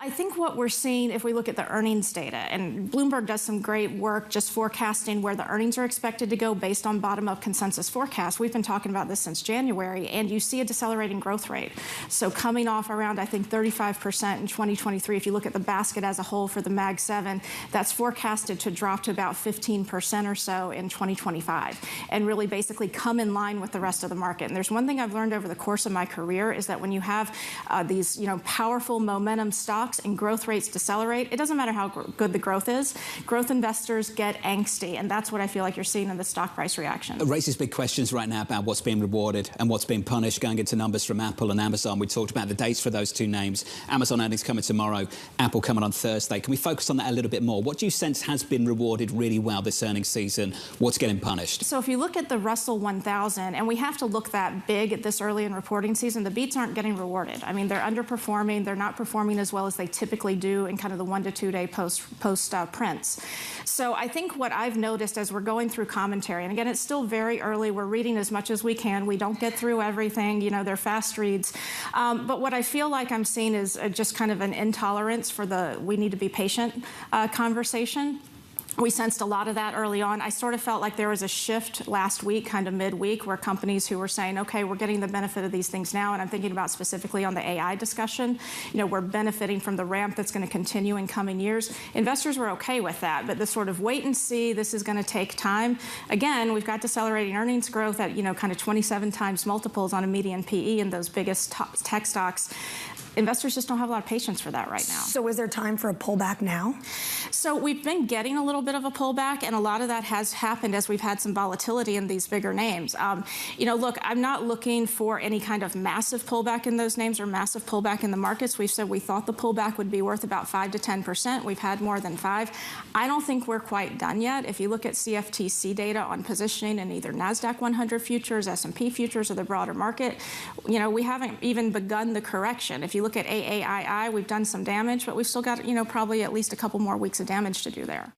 I think what we're seeing, if we look at the earnings data, and Bloomberg does some great work just forecasting where the earnings are expected to go based on bottom-up consensus forecasts. We've been talking about this since January, and you see a decelerating growth rate. So coming off around, I think, 35% in 2023, if you look at the basket as a whole for the Mag 7, that's forecasted to drop to about 15% or so in 2025, and really basically come in line with the rest of the market. And there's one thing I've learned over the course of my career is that when you have these powerful momentum stocks and growth rates decelerate, it doesn't matter how good the growth is. Growth investors get angsty, and that's what I feel like you're seeing in the stock price reaction. It raises big questions right now about what's being rewarded and what's being punished. Going into numbers from Apple and Amazon, we talked about the dates for those two names. Amazon earnings coming tomorrow, Apple coming on Thursday. Can we focus on that a little bit more? What do you sense has been rewarded really well this earnings season? What's getting punished? So if you look at the Russell 1000, and we have to look that big at this early in reporting season, the beats aren't getting rewarded. I mean, they're underperforming. They're not performing as well as they typically do in kind of the 1 to 2 day post prints. So I think what I've noticed as we're going through commentary, and again, it's still very early. We're reading as much as we can. We don't get through everything. They're fast reads. But what I feel like I'm seeing is just kind of an intolerance for the we need to be patient conversation. We sensed a lot of that early on. I sort of felt like there was a shift last week, kind of midweek, where companies who were saying, okay, we're getting the benefit of these things now, and I'm thinking about specifically on the AI discussion, we're benefiting from the ramp that's going to continue in coming years. Investors were okay with that, but the sort of wait and see, this is going to take time. Again, we've got decelerating earnings growth at, kind of 27 times multiples on a median PE in those biggest tech stocks. Investors just don't have a lot of patience for that right now. So is there time for a pullback now? So we've been getting a little bit of a pullback, and a lot of that has happened as we've had some volatility in these bigger names. Look, I'm not looking for any kind of massive pullback in those names or massive pullback in the markets. We've said we thought the pullback would be worth about 5 to 10%. We've had more than 5. I don't think we're quite done yet. If you look at CFTC data on positioning in either NASDAQ 100 futures, S&P futures, or the broader market, we haven't even begun the correction. If you look at AAII, we've done some damage, but we've still got, probably at least a couple more weeks of damage to do there.